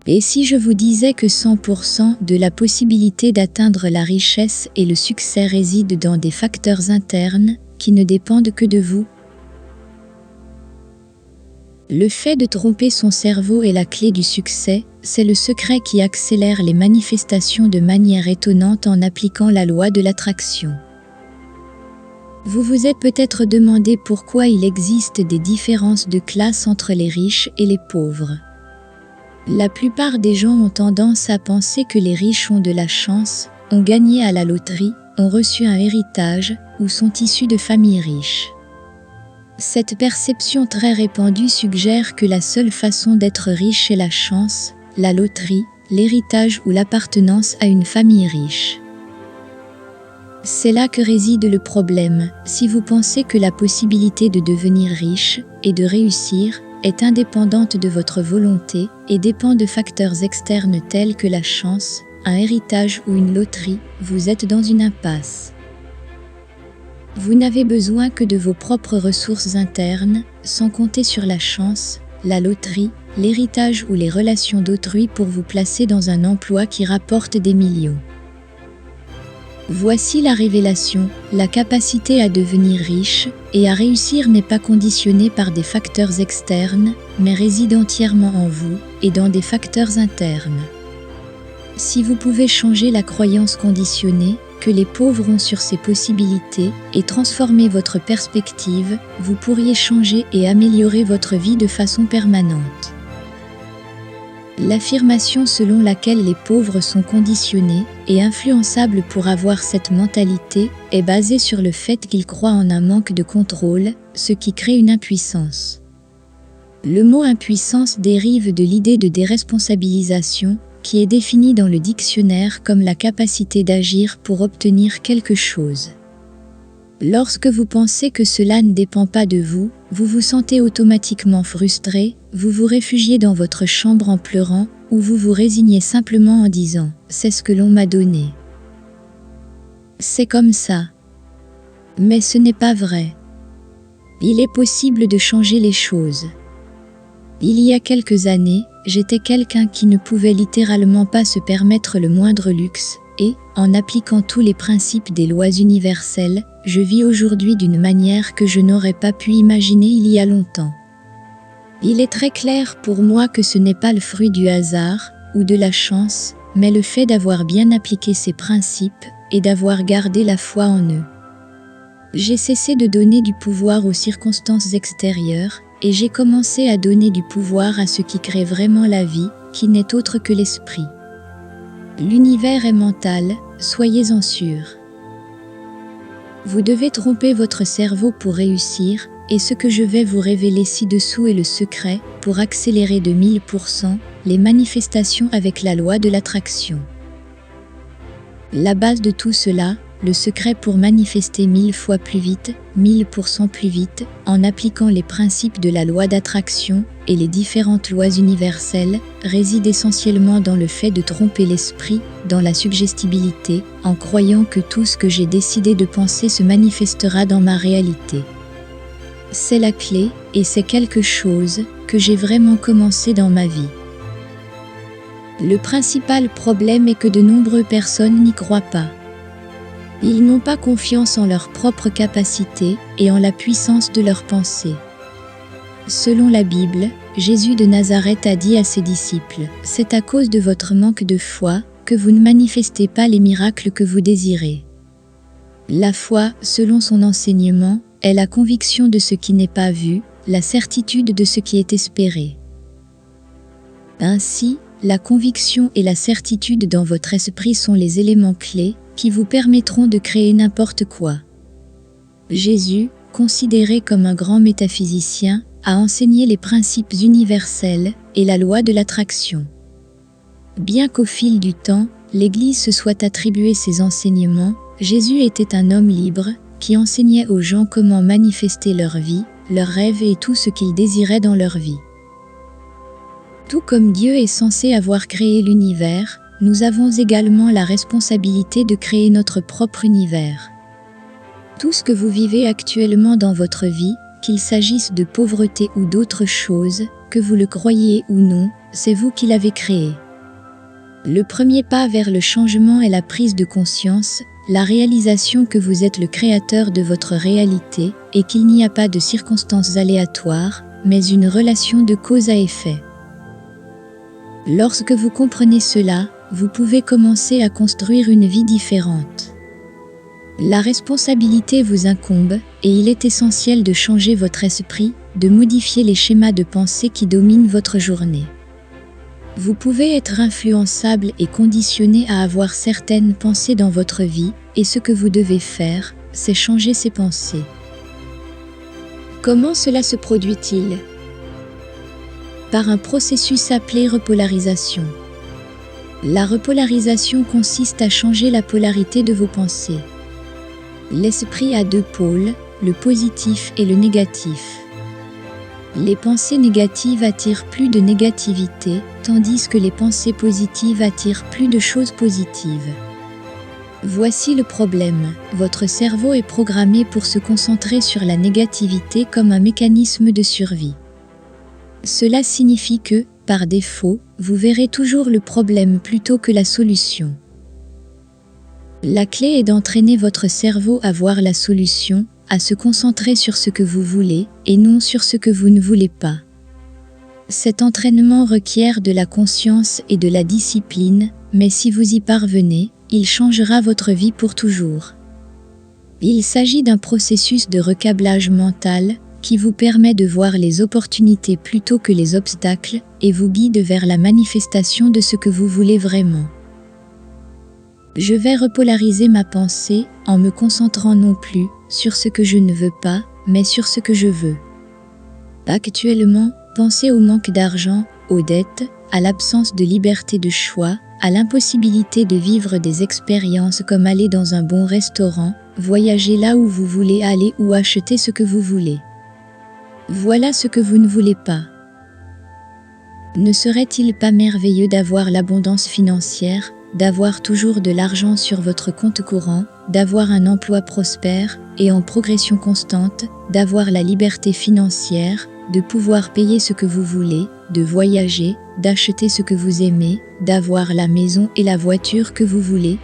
Et si je vous disais que 100% de la possibilité d'atteindre la richesse et le succès réside dans des facteurs internes qui ne dépendent que de vous? Le fait de tromper son cerveau est la clé du succès, c'est le secret qui accélère les manifestations de manière étonnante en appliquant la loi de l'attraction. Vous vous êtes peut-être demandé pourquoi il existe des différences de classe entre les riches et les pauvres. La plupart des gens ont tendance à penser que les riches ont de la chance, ont gagné à la loterie, ont reçu un héritage ou sont issus de familles riches. Cette perception très répandue suggère que la seule façon d'être riche est la chance, la loterie, l'héritage ou l'appartenance à une famille riche. C'est là que réside le problème. Si vous pensez que la possibilité de devenir riche et de réussir est indépendante de votre volonté et dépend de facteurs externes tels que la chance, un héritage ou une loterie, vous êtes dans une impasse. Vous n'avez besoin que de vos propres ressources internes, sans compter sur la chance, la loterie, l'héritage ou les relations d'autrui pour vous placer dans un emploi qui rapporte des millions. Voici la révélation, la capacité à devenir riche et à réussir n'est pas conditionnée par des facteurs externes, mais réside entièrement en vous et dans des facteurs internes. Si vous pouvez changer la croyance conditionnée que les pauvres ont sur ces possibilités et transformer votre perspective, vous pourriez changer et améliorer votre vie de façon permanente. L'affirmation selon laquelle les pauvres sont conditionnés et influençables pour avoir cette mentalité est basée sur le fait qu'ils croient en un manque de contrôle, ce qui crée une impuissance. Le mot impuissance dérive de l'idée de déresponsabilisation, qui est définie dans le dictionnaire comme la capacité d'agir pour obtenir quelque chose. Lorsque vous pensez que cela ne dépend pas de vous, vous vous sentez automatiquement frustré, vous vous réfugiez dans votre chambre en pleurant, ou vous vous résignez simplement en disant « c'est ce que l'on m'a donné ». C'est comme ça. Mais ce n'est pas vrai. Il est possible de changer les choses. Il y a quelques années, j'étais quelqu'un qui ne pouvait littéralement pas se permettre le moindre luxe, et, en appliquant tous les principes des lois universelles, je vis aujourd'hui d'une manière que je n'aurais pas pu imaginer il y a longtemps. Il est très clair pour moi que ce n'est pas le fruit du hasard ou de la chance, mais le fait d'avoir bien appliqué ces principes et d'avoir gardé la foi en eux. J'ai cessé de donner du pouvoir aux circonstances extérieures et j'ai commencé à donner du pouvoir à ce qui crée vraiment la vie, qui n'est autre que l'esprit. L'univers est mental, soyez-en sûrs. Vous devez tromper votre cerveau pour réussir, et ce que je vais vous révéler ci-dessous est le secret pour accélérer de 1000% les manifestations avec la loi de l'attraction. La base de tout cela, le secret pour manifester 1000 fois plus vite, 1000% plus vite, en appliquant les principes de la loi d'attraction et les différentes lois universelles, réside essentiellement dans le fait de tromper l'esprit, dans la suggestibilité, en croyant que tout ce que j'ai décidé de penser se manifestera dans ma réalité. C'est la clé, et c'est quelque chose que j'ai vraiment commencé dans ma vie. Le principal problème est que de nombreuses personnes n'y croient pas. Ils n'ont pas confiance en leur propre capacité et en la puissance de leurs pensées. Selon la Bible, Jésus de Nazareth a dit à ses disciples « C'est à cause de votre manque de foi que vous ne manifestez pas les miracles que vous désirez. » La foi, selon son enseignement, est la conviction de ce qui n'est pas vu, la certitude de ce qui est espéré. Ainsi, la conviction et la certitude dans votre esprit sont les éléments clés qui vous permettront de créer n'importe quoi. Jésus, considéré comme un grand métaphysicien, a enseigné les principes universels et la loi de l'attraction. Bien qu'au fil du temps, l'Église se soit attribué ces enseignements, Jésus était un homme libre qui enseignait aux gens comment manifester leur vie, leurs rêves et tout ce qu'ils désiraient dans leur vie. Tout comme Dieu est censé avoir créé l'univers, nous avons également la responsabilité de créer notre propre univers. Tout ce que vous vivez actuellement dans votre vie, qu'il s'agisse de pauvreté ou d'autres choses, que vous le croyiez ou non, c'est vous qui l'avez créé. Le premier pas vers le changement est la prise de conscience, la réalisation que vous êtes le créateur de votre réalité et qu'il n'y a pas de circonstances aléatoires, mais une relation de cause à effet. Lorsque vous comprenez cela, vous pouvez commencer à construire une vie différente. La responsabilité vous incombe et il est essentiel de changer votre esprit, de modifier les schémas de pensée qui dominent votre journée. Vous pouvez être influençable et conditionné à avoir certaines pensées dans votre vie, et ce que vous devez faire, c'est changer ces pensées. Comment cela se produit-il? Par un processus appelé repolarisation. La repolarisation consiste à changer la polarité de vos pensées. L'esprit a deux pôles, le positif et le négatif. Les pensées négatives attirent plus de négativité, tandis que les pensées positives attirent plus de choses positives. Voici le problème, votre cerveau est programmé pour se concentrer sur la négativité comme un mécanisme de survie. Cela signifie que, par défaut, vous verrez toujours le problème plutôt que la solution. La clé est d'entraîner votre cerveau à voir la solution, à se concentrer sur ce que vous voulez et non sur ce que vous ne voulez pas. Cet entraînement requiert de la conscience et de la discipline, mais si vous y parvenez, il changera votre vie pour toujours. Il s'agit d'un processus de recablage mental qui vous permet de voir les opportunités plutôt que les obstacles et vous guide vers la manifestation de ce que vous voulez vraiment. Je vais repolariser ma pensée en me concentrant non plus sur ce que je ne veux pas, mais sur ce que je veux. Actuellement, pensez au manque d'argent, aux dettes, à l'absence de liberté de choix, à l'impossibilité de vivre des expériences comme aller dans un bon restaurant, voyager là où vous voulez aller ou acheter ce que vous voulez. Voilà ce que vous ne voulez pas. Ne serait-il pas merveilleux d'avoir l'abondance financière, d'avoir toujours de l'argent sur votre compte courant, d'avoir un emploi prospère et en progression constante, d'avoir la liberté financière, de pouvoir payer ce que vous voulez, de voyager, d'acheter ce que vous aimez, d'avoir la maison et la voiture que vous voulez?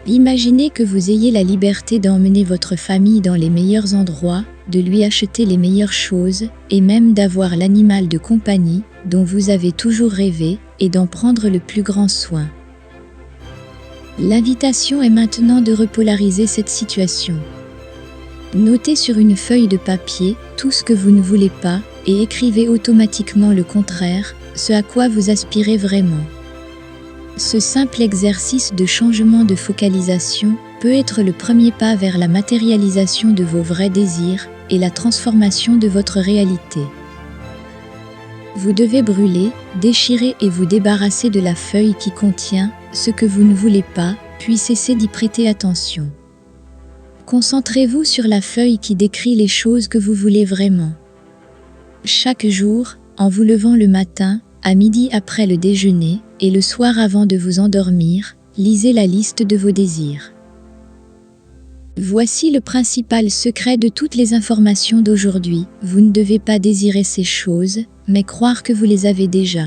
Imaginez que vous ayez la liberté d'emmener votre famille dans les meilleurs endroits, de lui acheter les meilleures choses et même d'avoir l'animal de compagnie dont vous avez toujours rêvé et d'en prendre le plus grand soin. L'invitation est maintenant de repolariser cette situation. Notez sur une feuille de papier tout ce que vous ne voulez pas et écrivez automatiquement le contraire, ce à quoi vous aspirez vraiment. Ce simple exercice de changement de focalisation peut être le premier pas vers la matérialisation de vos vrais désirs et la transformation de votre réalité. Vous devez brûler, déchirer et vous débarrasser de la feuille qui contient ce que vous ne voulez pas, puis cesser d'y prêter attention. Concentrez-vous sur la feuille qui décrit les choses que vous voulez vraiment. Chaque jour, en vous levant le matin, à midi après le déjeuner et le soir avant de vous endormir, lisez la liste de vos désirs. Voici le principal secret de toutes les informations d'aujourd'hui. Vous ne devez pas désirer ces choses, mais croire que vous les avez déjà.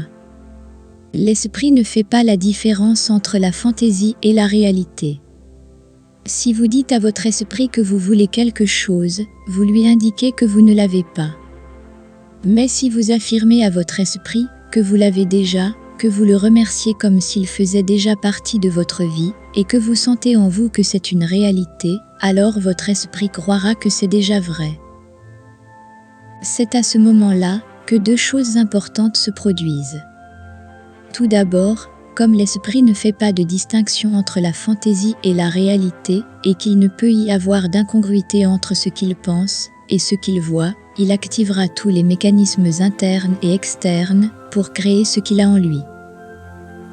L'esprit ne fait pas la différence entre la fantaisie et la réalité. Si vous dites à votre esprit que vous voulez quelque chose, vous lui indiquez que vous ne l'avez pas. Mais si vous affirmez à votre esprit que vous l'avez déjà, que vous le remerciez comme s'il faisait déjà partie de votre vie, et que vous sentez en vous que c'est une réalité, alors votre esprit croira que c'est déjà vrai. C'est à ce moment-là que deux choses importantes se produisent. Tout d'abord, comme l'esprit ne fait pas de distinction entre la fantaisie et la réalité, et qu'il ne peut y avoir d'incongruité entre ce qu'il pense et ce qu'il voit, il activera tous les mécanismes internes et externes pour créer ce qu'il a en lui.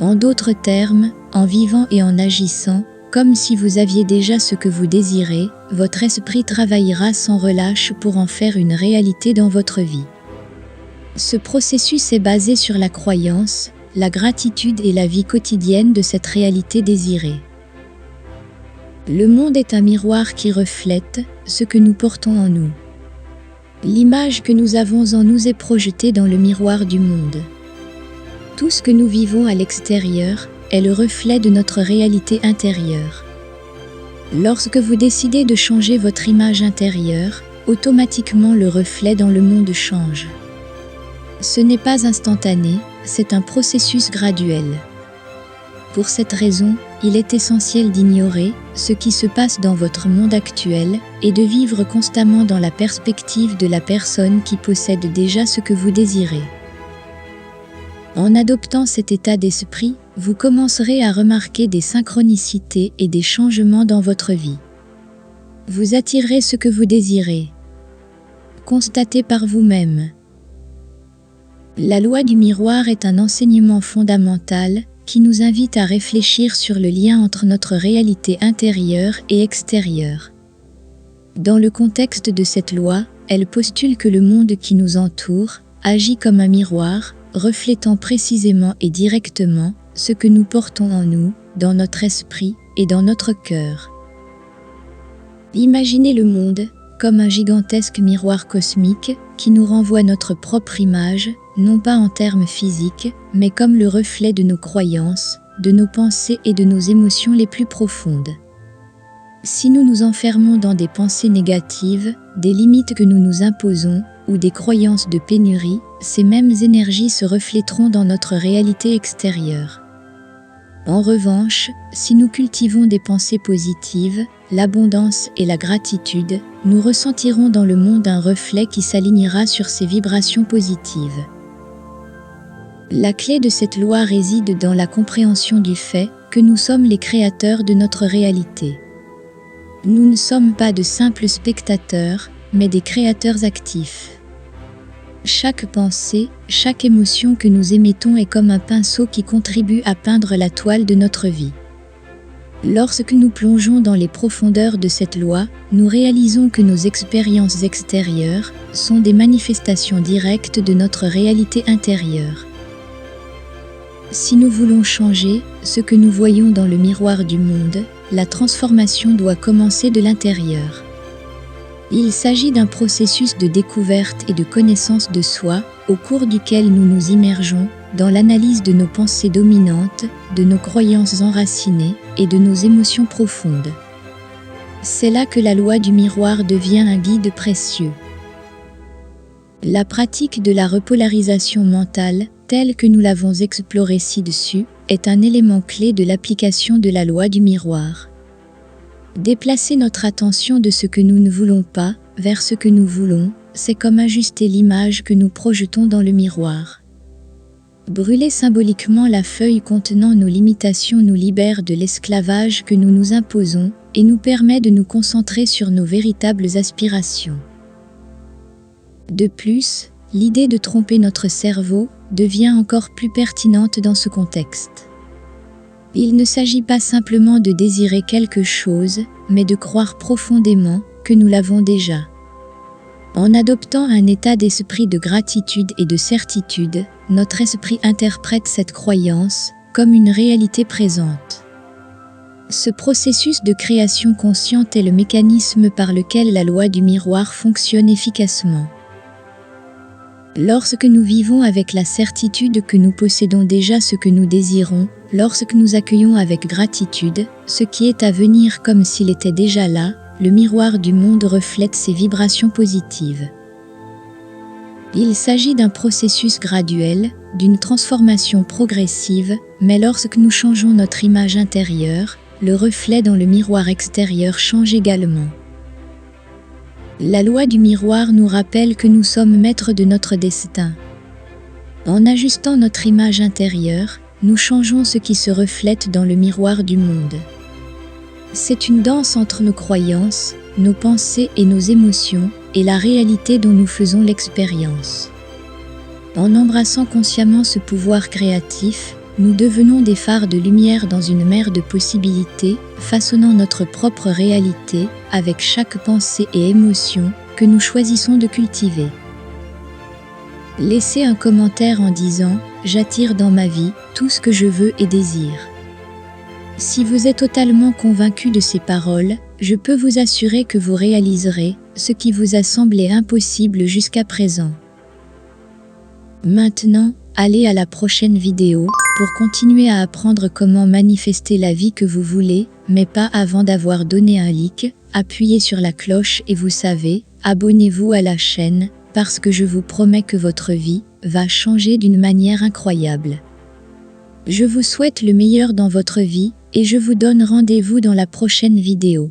En d'autres termes, en vivant et en agissant, comme si vous aviez déjà ce que vous désirez, votre esprit travaillera sans relâche pour en faire une réalité dans votre vie. Ce processus est basé sur la croyance, la gratitude et la vie quotidienne de cette réalité désirée. Le monde est un miroir qui reflète ce que nous portons en nous. L'image que nous avons en nous est projetée dans le miroir du monde. Tout ce que nous vivons à l'extérieur est le reflet de notre réalité intérieure. Lorsque vous décidez de changer votre image intérieure, automatiquement le reflet dans le monde change. Ce n'est pas instantané, c'est un processus graduel. Pour cette raison, il est essentiel d'ignorer ce qui se passe dans votre monde actuel et de vivre constamment dans la perspective de la personne qui possède déjà ce que vous désirez. En adoptant cet état d'esprit, vous commencerez à remarquer des synchronicités et des changements dans votre vie. Vous attirerez ce que vous désirez. Constatez par vous-même. La loi du miroir est un enseignement fondamental qui nous invite à réfléchir sur le lien entre notre réalité intérieure et extérieure. Dans le contexte de cette loi, elle postule que le monde qui nous entoure agit comme un miroir, reflétant précisément et directement ce que nous portons en nous, dans notre esprit et dans notre cœur. Imaginez le monde comme un gigantesque miroir cosmique qui nous renvoie notre propre image, non pas en termes physiques, mais comme le reflet de nos croyances, de nos pensées et de nos émotions les plus profondes. Si nous nous enfermons dans des pensées négatives, des limites que nous nous imposons, ou des croyances de pénurie, ces mêmes énergies se reflèteront dans notre réalité extérieure. En revanche, si nous cultivons des pensées positives, l'abondance et la gratitude, nous ressentirons dans le monde un reflet qui s'alignera sur ces vibrations positives. La clé de cette loi réside dans la compréhension du fait que nous sommes les créateurs de notre réalité. Nous ne sommes pas de simples spectateurs, mais des créateurs actifs. Chaque pensée, chaque émotion que nous émettons est comme un pinceau qui contribue à peindre la toile de notre vie. Lorsque nous plongeons dans les profondeurs de cette loi, nous réalisons que nos expériences extérieures sont des manifestations directes de notre réalité intérieure. Si nous voulons changer ce que nous voyons dans le miroir du monde, la transformation doit commencer de l'intérieur. Il s'agit d'un processus de découverte et de connaissance de soi, au cours duquel nous nous immergeons dans l'analyse de nos pensées dominantes, de nos croyances enracinées et de nos émotions profondes. C'est là que la loi du miroir devient un guide précieux. La pratique de la repolarisation mentale, telle que nous l'avons explorée ci-dessus, est un élément clé de l'application de la loi du miroir. Déplacer notre attention de ce que nous ne voulons pas vers ce que nous voulons, c'est comme ajuster l'image que nous projetons dans le miroir. Brûler symboliquement la feuille contenant nos limitations nous libère de l'esclavage que nous nous imposons et nous permet de nous concentrer sur nos véritables aspirations. De plus, l'idée de tromper notre cerveau devient encore plus pertinente dans ce contexte. Il ne s'agit pas simplement de désirer quelque chose, mais de croire profondément que nous l'avons déjà. En adoptant un état d'esprit de gratitude et de certitude, notre esprit interprète cette croyance comme une réalité présente. Ce processus de création consciente est le mécanisme par lequel la loi du miroir fonctionne efficacement. Lorsque nous vivons avec la certitude que nous possédons déjà ce que nous désirons, lorsque nous accueillons avec gratitude ce qui est à venir comme s'il était déjà là, le miroir du monde reflète ces vibrations positives. Il s'agit d'un processus graduel, d'une transformation progressive, mais lorsque nous changeons notre image intérieure, le reflet dans le miroir extérieur change également. La loi du miroir nous rappelle que nous sommes maîtres de notre destin. En ajustant notre image intérieure, nous changeons ce qui se reflète dans le miroir du monde. C'est une danse entre nos croyances, nos pensées et nos émotions, et la réalité dont nous faisons l'expérience. En embrassant consciemment ce pouvoir créatif, nous devenons des phares de lumière dans une mer de possibilités, façonnant notre propre réalité avec chaque pensée et émotion que nous choisissons de cultiver. Laissez un commentaire en disant « J'attire dans ma vie tout ce que je veux et désire ». Si vous êtes totalement convaincu de ces paroles, je peux vous assurer que vous réaliserez ce qui vous a semblé impossible jusqu'à présent. Maintenant, Allez à la prochaine vidéo pour continuer à apprendre comment manifester la vie que vous voulez, mais pas avant d'avoir donné un like. Appuyez sur la cloche et vous savez, abonnez-vous à la chaîne, parce que je vous promets que votre vie va changer d'une manière incroyable. Je vous souhaite le meilleur dans votre vie et je vous donne rendez-vous dans la prochaine vidéo.